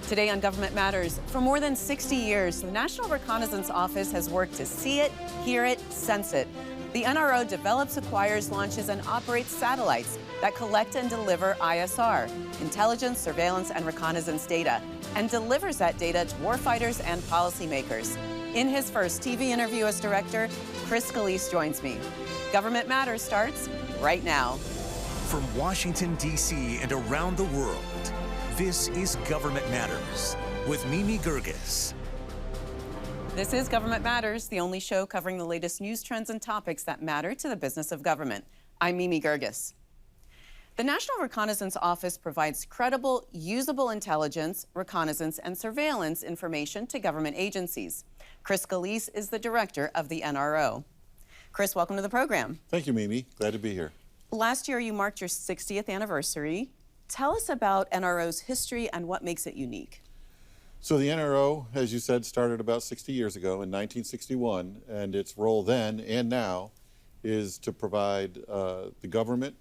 Today on Government Matters, for more than 60 years, the National Reconnaissance Office has worked to see it, hear it, sense it. The NRO develops, acquires, launches, and operates satellites that collect and deliver ISR, intelligence, surveillance, and reconnaissance data, and delivers that data to warfighters and policymakers. In his first TV interview as director, Chris Scolese joins me. Government Matters starts right now. From Washington, D.C. and around the world, this is Government Matters with Mimi Geerges. This is Government Matters, the only show covering the latest news trends and topics that matter to the business of government. I'm Mimi Geerges. The National Reconnaissance Office provides credible, usable intelligence, reconnaissance, and surveillance information to government agencies. Chris Scolese is the director of the NRO. Chris, welcome to the program. Thank you, Mimi. Glad to be here. Last year, you marked your 60th anniversary. Tell us about NRO's history and what makes it unique. So the NRO, as you said, started about 60 years ago in 1961, and its role then and now is to provide the government,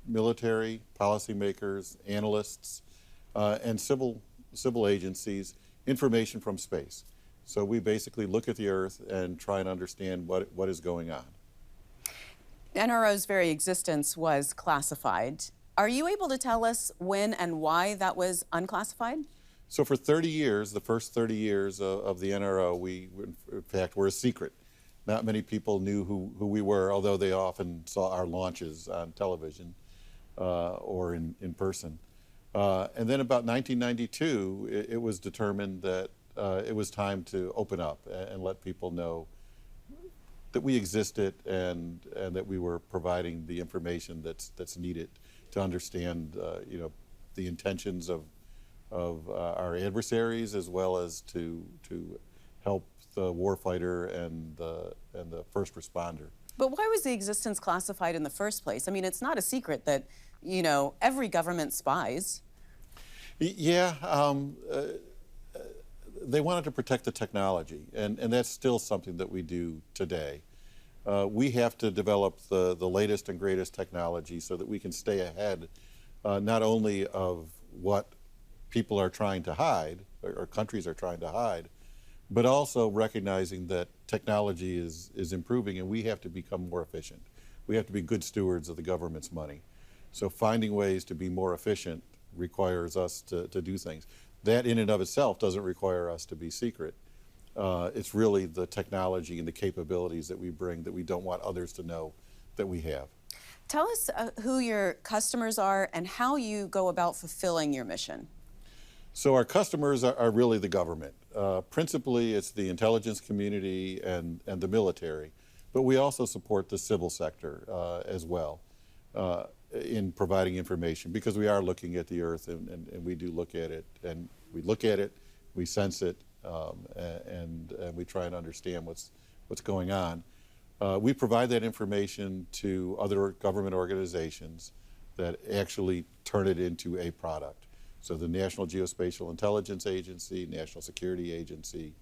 military, policymakers, analysts, and civil agencies information from space. So we basically look at the Earth and try and understand what is going on. NRO's very existence was classified. Are you able to tell us when and why that was unclassified? So for 30 years, the first 30 years of the NRO, we, in fact, were a secret. Not many people knew who we were, although they often saw our launches on television or in person. And then about 1992, it was determined that it was time to open up and let people know that we existed and that we were providing the information that's needed to understand, the intentions of our adversaries, as well as to help the warfighter and the first responder. But why was the existence classified in the first place? I mean, it's not a secret that, every government spies. Yeah, they wanted to protect the technology, and that's still something that we do today. We have to develop the latest and greatest technology so that we can stay ahead, not only of what people are trying to hide, or countries are trying to hide, but also recognizing that technology is improving and we have to become more efficient. We have to be good stewards of the government's money. So finding ways to be more efficient requires us to do things. That in and of itself doesn't require us to be secret. It's really the technology and the capabilities that we bring that we don't want others to know that we have. Tell us who your customers are and how you go about fulfilling your mission. So our customers are really the government. Principally, it's the intelligence community and the military, but we also support the civil sector as well in providing information, because we are looking at the Earth and we do look at it, and we look at it, we sense it, and we try and understand what's going on. We provide that information to other government organizations that actually turn it into a product. So the National Geospatial Intelligence Agency, National Security Agency,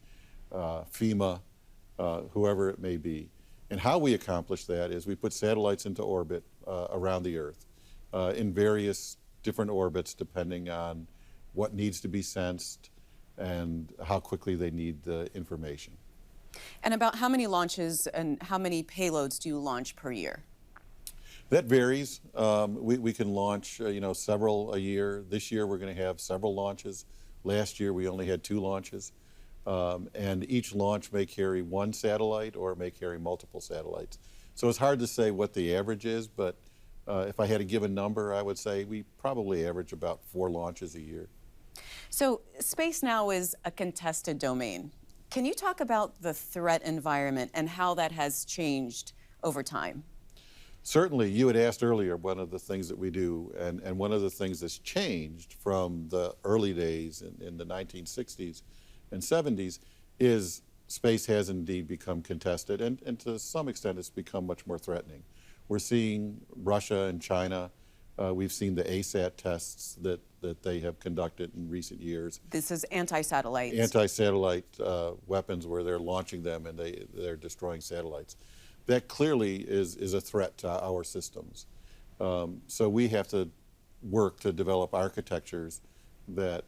FEMA, whoever it may be. And how we accomplish that is we put satellites into orbit around the Earth in various different orbits depending on what needs to be sensed and how quickly they need the information. And about how many launches and how many payloads do you launch per year? That varies. We can launch, several a year. This year we're going to have several launches. Last year we only had 2 launches. And each launch may carry 1 satellite or may carry multiple satellites. So it's hard to say what the average is, but if I had to give a number, I would say we probably average about 4 launches a year. So space now is a contested domain. Can you talk about the threat environment and how that has changed over time? Certainly. You had asked earlier one of the things that we do, and one of the things that's changed from the early days in the 1960s and 70s is space has indeed become contested, and to some extent it's become much more threatening. We're seeing Russia and China. We've seen the ASAT tests that they have conducted in recent years. This is anti-satellite. Anti-satellite weapons where they're launching them and they're destroying satellites. That clearly is a threat to our systems. So we have to work to develop architectures that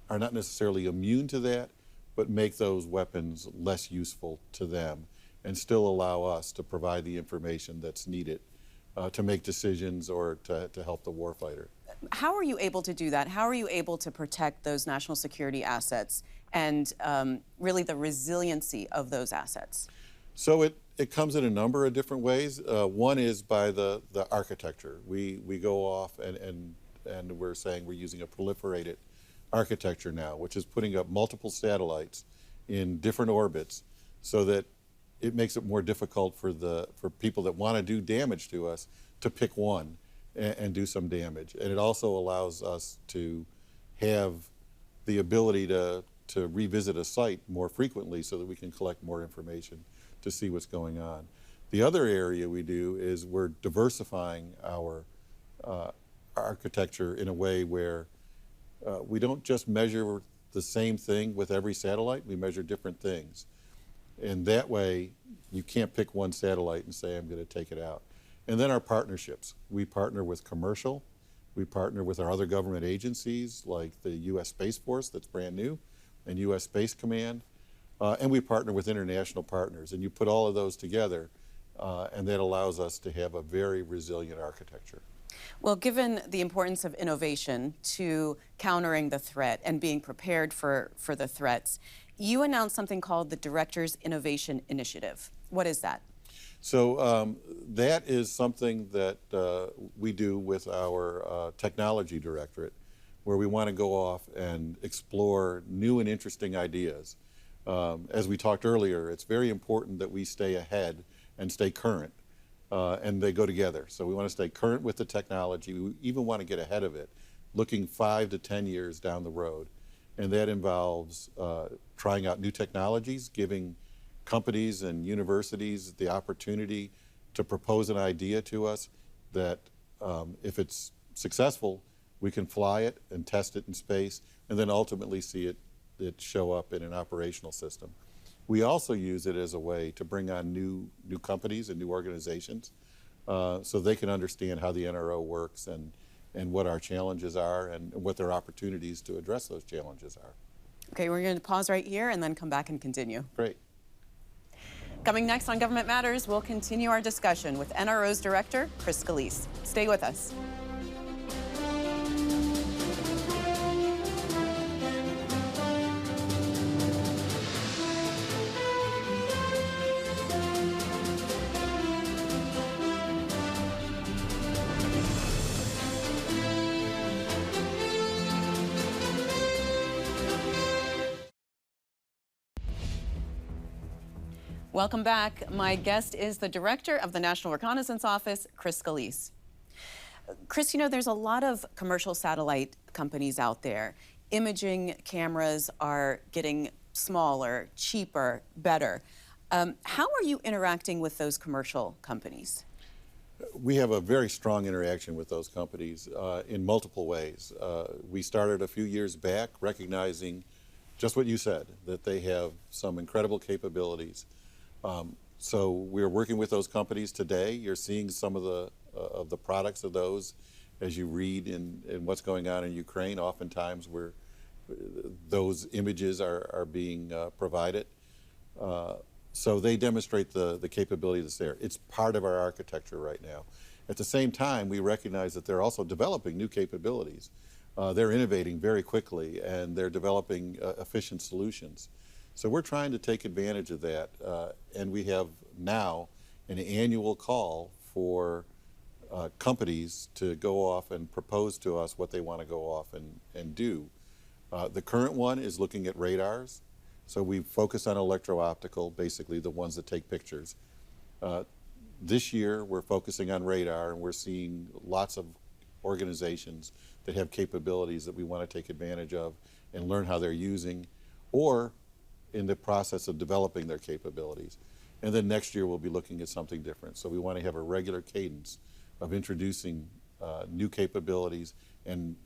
are not necessarily immune to that, but make those weapons less useful to them and still allow us to provide the information that's needed to make decisions or to help the warfighter. How are you able to do that? How are you able to protect those national security assets and really the resiliency of those assets? So it comes in a number of different ways. One is by the architecture. We go off and we're saying we're using a proliferated architecture now, which is putting up multiple satellites in different orbits so that it makes it more difficult for people that want to do damage to us to pick one and do some damage. And it also allows us to have the ability to revisit a site more frequently so that we can collect more information to see what's going on. The other area we do is we're diversifying our architecture in a way where we don't just measure the same thing with every satellite, we measure different things. And that way, you can't pick one satellite and say, I'm going to take it out. And then our partnerships. We partner with commercial, we partner with our other government agencies like the U.S. Space Force, that's brand new, and U.S. Space Command, and we partner with international partners. And you put all of those together, and that allows us to have a very resilient architecture. Well, given the importance of innovation to countering the threat and being prepared for the threats, you announced something called the Director's Innovation Initiative. What is that? So that is something that we do with our technology directorate, where we want to go off and explore new and interesting ideas. As we talked earlier, it's very important that we stay ahead and stay current, and they go together. So we want to stay current with the technology. We even want to get ahead of it, looking 5 to 10 years down the road. And that involves trying out new technologies, giving companies and universities the opportunity to propose an idea to us that if it's successful, we can fly it and test it in space and then ultimately see it show up in an operational system. We also use it as a way to bring on new companies and new organizations so they can understand how the NRO works and what our challenges are and what their opportunities to address those challenges are. Okay, we're going to pause right here and then come back and continue. Great. Coming next on Government Matters, we'll continue our discussion with NRO's director, Chris Scolese. Stay with us. Welcome back. My guest is the director of the National Reconnaissance Office, Chris Scolese. Chris, you know, there's a lot of commercial satellite companies out there. Imaging cameras are getting smaller, cheaper, better. How are you interacting with those commercial companies? We have a very strong interaction with those companies in multiple ways. We started a few years back recognizing just what you said, that they have some incredible capabilities. So we're working with those companies today. You're seeing some of the products of those as you read in what's going on in Ukraine. Oftentimes those images are being provided. So they demonstrate the capability that's there. It's part of our architecture right now. At the same time, we recognize that they're also developing new capabilities. They're innovating very quickly and they're developing efficient solutions. So we're trying to take advantage of that, and we have now an annual call for companies to go off and propose to us what they want to go off and do. The current one is looking at radars. So we focus on electro-optical, basically the ones that take pictures. This year we're focusing on radar, and we're seeing lots of organizations that have capabilities that we want to take advantage of and learn how they're using, or in the process of developing their capabilities. And then next year we'll be looking at something different. So we want to have a regular cadence of introducing new capabilities and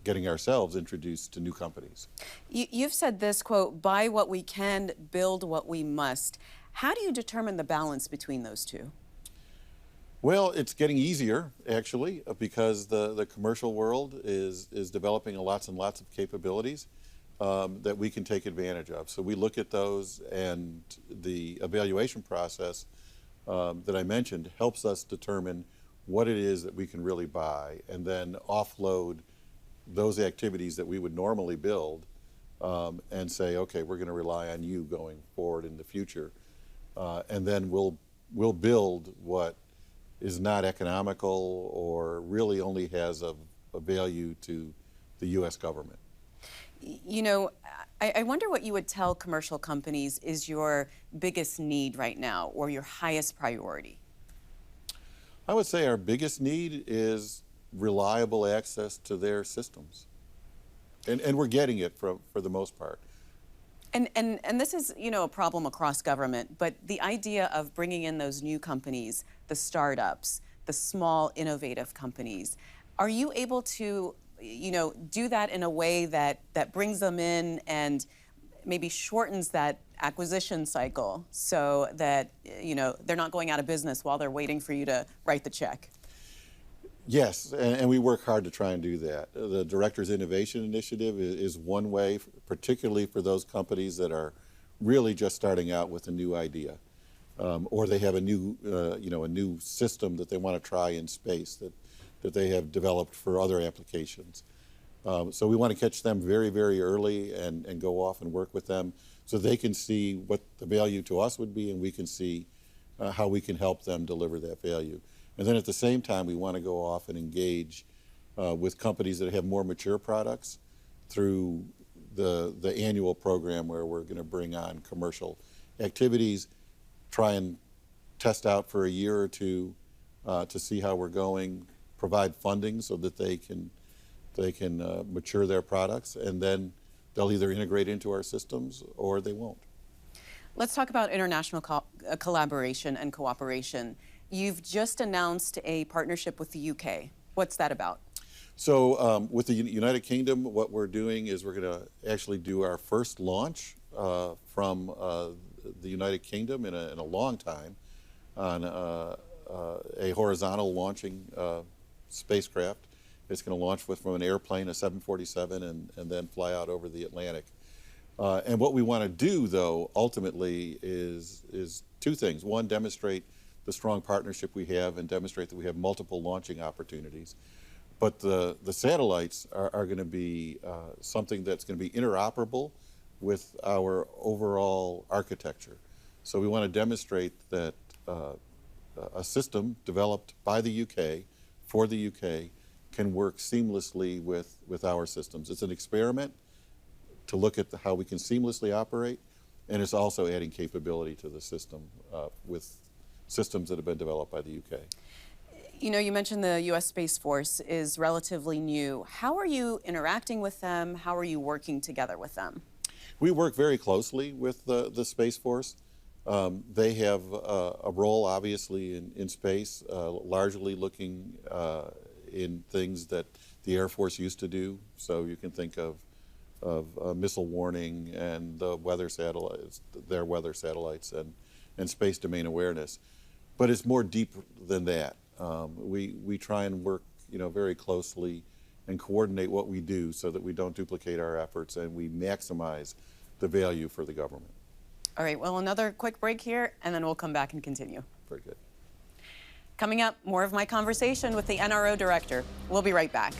getting ourselves introduced to new companies. You've said this, quote, buy what we can, build what we must. How do you determine the balance between those two? Well, it's getting easier, actually, because the commercial world is developing lots and lots of capabilities. that we can take advantage of. So we look at those, and the evaluation process that I mentioned helps us determine what it is that we can really buy, and then offload those activities that we would normally build and say, okay, we're going to rely on you going forward in the future. And then we'll build what is not economical or really only has a value to the U.S. government. You know, I wonder what you would tell commercial companies is your biggest need right now, or your highest priority. I would say our biggest need is reliable access to their systems. And we're getting it for the most part. And this is, you know, a problem across government, but the idea of bringing in those new companies, the startups, the small innovative companies, are you able to, you know, do that in a way that brings them in and maybe shortens that acquisition cycle so that, you know, they're not going out of business while they're waiting for you to write the check? Yes, and we work hard to try and do that. The Director's Innovation Initiative is one way, particularly for those companies that are really just starting out with a new idea, or they have a new, a new system that they want to try in space that they have developed for other applications. So we want to catch them very, very early and go off and work with them so they can see what the value to us would be, and we can see how we can help them deliver that value. And then at the same time, we want to go off and engage with companies that have more mature products through the annual program where we're going to bring on commercial activities, try and test out for a year or two to see how we're going, provide funding so that they can mature their products, and then they'll either integrate into our systems or they won't. Let's talk about international collaboration and cooperation. You've just announced a partnership with the UK. What's that about? So with the United Kingdom, what we're doing is we're going to actually do our first launch from the United Kingdom in a long time on a horizontal launching spacecraft. It's going to launch from an airplane, a 747, and then fly out over the Atlantic. And what we want to do, though, ultimately is two things. One, demonstrate the strong partnership we have and demonstrate that we have multiple launching opportunities. But the satellites are going to be something that's going to be interoperable with our overall architecture. So we want to demonstrate that a system developed by the UK, for the UK, can work seamlessly with our systems. It's an experiment to look at how we can seamlessly operate, and it's also adding capability to the system with systems that have been developed by the UK. You know, you mentioned the U.S. Space Force is relatively new. How are you interacting with them? How are you working together with them? We work very closely with the Space Force. They have a role, obviously, in space, largely looking in things that the Air Force used to do. So you can think of missile warning and the weather satellites, their weather satellites, and space domain awareness. But it's more deep than that. We try and work, very closely and coordinate what we do so that we don't duplicate our efforts and we maximize the value for the government. All right, well, another quick break here, and then we'll come back and continue. Very good. Coming up, more of my conversation with the NRO director. We'll be right back.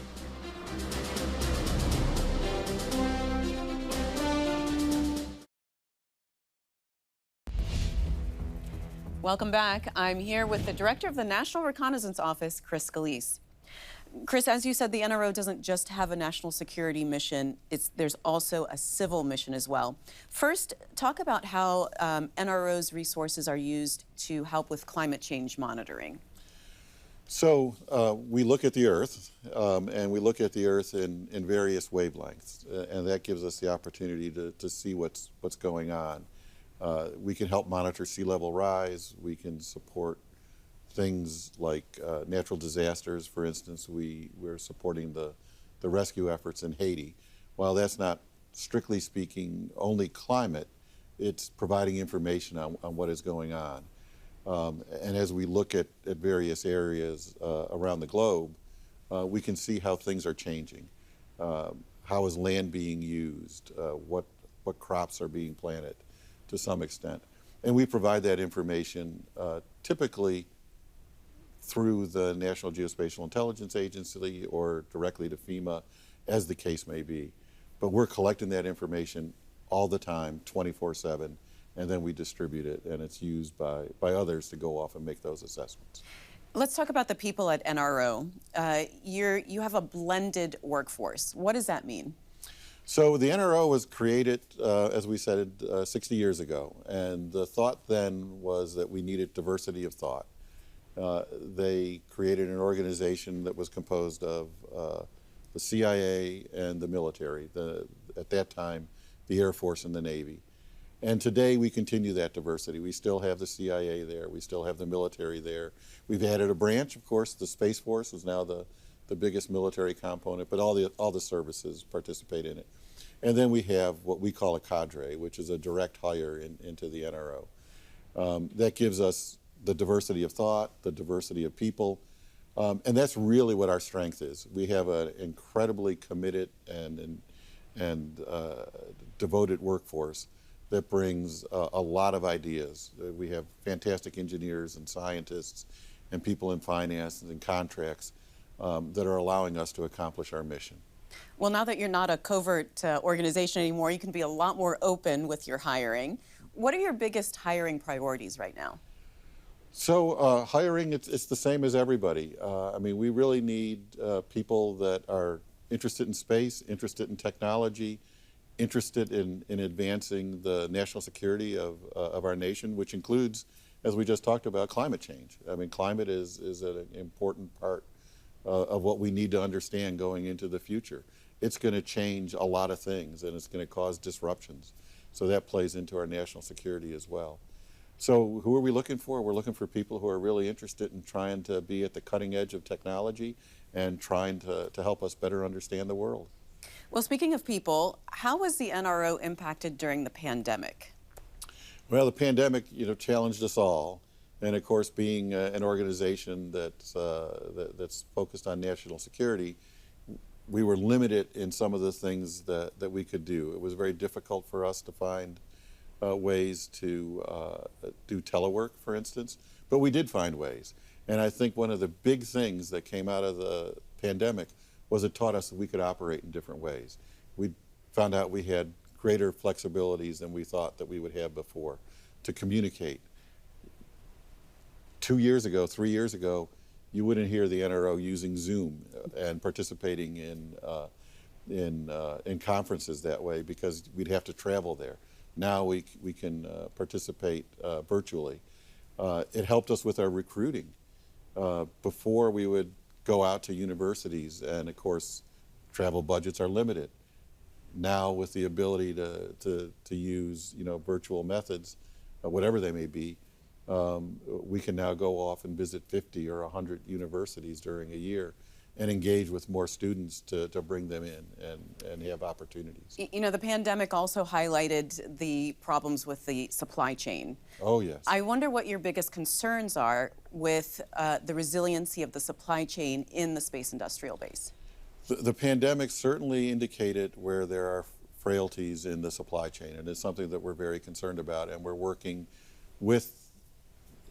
Welcome back. I'm here with the director of the National Reconnaissance Office, Chris Scolese. Chris, as you said, the NRO doesn't just have a national security mission. There's also a civil mission as well. First, talk about how NRO's resources are used to help with climate change monitoring. So we look at the Earth, and we look at the Earth in various wavelengths, and that gives us the opportunity to see what's going on. We can help monitor sea level rise. We can support things like natural disasters. For instance, we're supporting the rescue efforts in Haiti. While that's not, strictly speaking, only climate, it's providing information on what is going on. And as we look at various areas around the globe, we can see how things are changing, how is land being used, what crops are being planted to some extent. And we provide that information typically through the National Geospatial-Intelligence Agency or directly to FEMA, as the case may be. But we're collecting that information all the time, 24/7, and then we distribute it, and it's used by others to go off and make those assessments. Let's talk about the people at NRO. You have a blended workforce. What does that mean? So the NRO was created, as we said, 60 years ago, and the thought then was that we needed diversity of thought. They created an organization that was composed of the CIA and the military, at that time, the Air Force and the Navy. And today we continue that diversity. We still have the CIA there. We still have the military there. We've added a branch, of course. The Space Force is now the biggest military component, but all the services participate in it. And then we have what we call a cadre, which is a direct hire into the NRO. That gives us the diversity of thought, the diversity of people, and that's really what our strength is. We have an incredibly committed and devoted workforce that brings a lot of ideas. We have fantastic engineers and scientists and people in finance and in contracts that are allowing us to accomplish our mission. Well, now that you're not a covert organization anymore, you can be a lot more open with your hiring. What are your biggest hiring priorities right now? So hiring, it's the same as everybody. I mean, we really need people that are interested in space, interested in technology, interested in advancing the national security of our nation, which includes, as we just talked about, climate change. I mean, climate is an important part of what we need to understand going into the future. It's going to change a lot of things, and it's going to cause disruptions. So that plays into our national security as well. So who are we looking for? We're looking for people who are really interested in trying to be at the cutting edge of technology and trying to help us better understand the world. Well, speaking of people, how was the NRO impacted during the pandemic? Well, the pandemic, challenged us all. And of course, being an organization that's focused on national security, we were limited in some of the things that we could do. It was very difficult for us to find ways to do telework, for instance, but we did find ways. And I think one of the big things that came out of the pandemic was it taught us that we could operate in different ways. We found out we had greater flexibilities than we thought that we would have before to communicate. 2 years ago, 3 years ago, you wouldn't hear the NRO using Zoom and participating in conferences that way because we'd have to travel there. Now we can participate virtually. It helped us with our recruiting. Before we would go out to universities, and of course, travel budgets are limited. Now with the ability to use virtual methods, whatever they may be, we can now go off and visit 50 or 100 universities during a year and engage with more students to bring them in and have opportunities. The pandemic also highlighted the problems with the supply chain. Oh, yes. I wonder what your biggest concerns are with the resiliency of the supply chain in the space industrial base. The pandemic certainly indicated where there are frailties in the supply chain, and it's something that we're very concerned about, and we're working with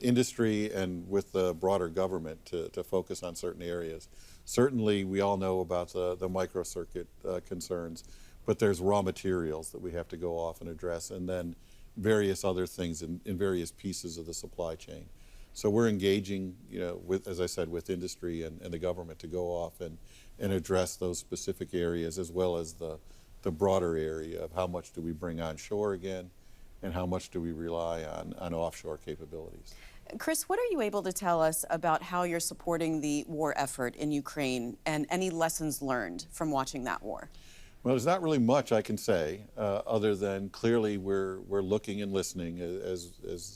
industry and with the broader government to focus on certain areas. Certainly, we all know about the microcircuit concerns, but there's raw materials that we have to go off and address, and then various other things in various pieces of the supply chain. So we're engaging, with, as I said, with industry and the government to go off and address those specific areas, as well as the broader area of how much do we bring on shore again, and how much do we rely on offshore capabilities. Chris, what are you able to tell us about how you're supporting the war effort in Ukraine and any lessons learned from watching that war? Well, there's not really much I can say other than clearly we're looking and listening, as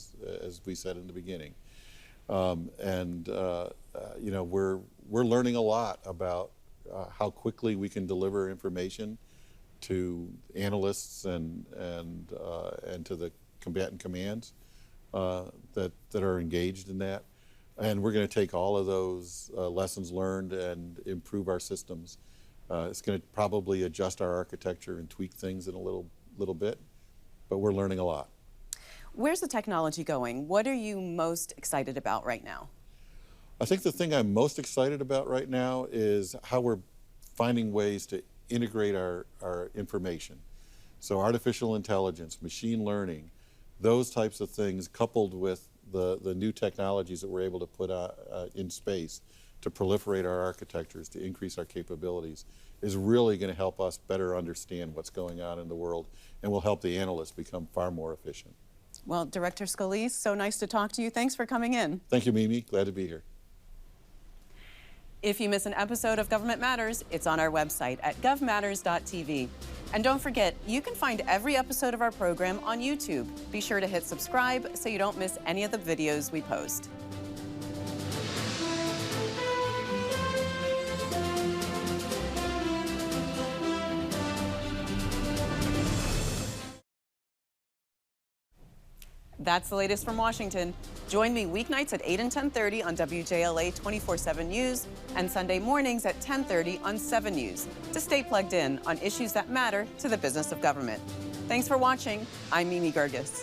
we said in the beginning, we're learning a lot about how quickly we can deliver information to analysts and to the combatant commands that are engaged in that. And we're going to take all of those lessons learned and improve our systems It's going to probably adjust our architecture and tweak things in a little bit, but we're learning a lot. Where's the technology going? What are you most excited about right now? I think the thing I'm most excited about right now is how we're finding ways to integrate our information. So artificial intelligence, machine learning, those types of things coupled with the new technologies that we're able to put in space to proliferate our architectures, to increase our capabilities, is really going to help us better understand what's going on in the world and will help the analysts become far more efficient. Well, Director Scolese, so nice to talk to you. Thanks for coming in. Thank you, Mimi. Glad to be here. If you miss an episode of Government Matters, it's on our website at govmatters.tv. And don't forget, you can find every episode of our program on YouTube. Be sure to hit subscribe so you don't miss any of the videos we post. That's the latest from Washington. Join me weeknights at 8 and 10:30 on WJLA 24/7 News and Sunday mornings at 10:30 on 7 News to stay plugged in on issues that matter to the business of government. Thanks for watching. I'm Mimi Geerges.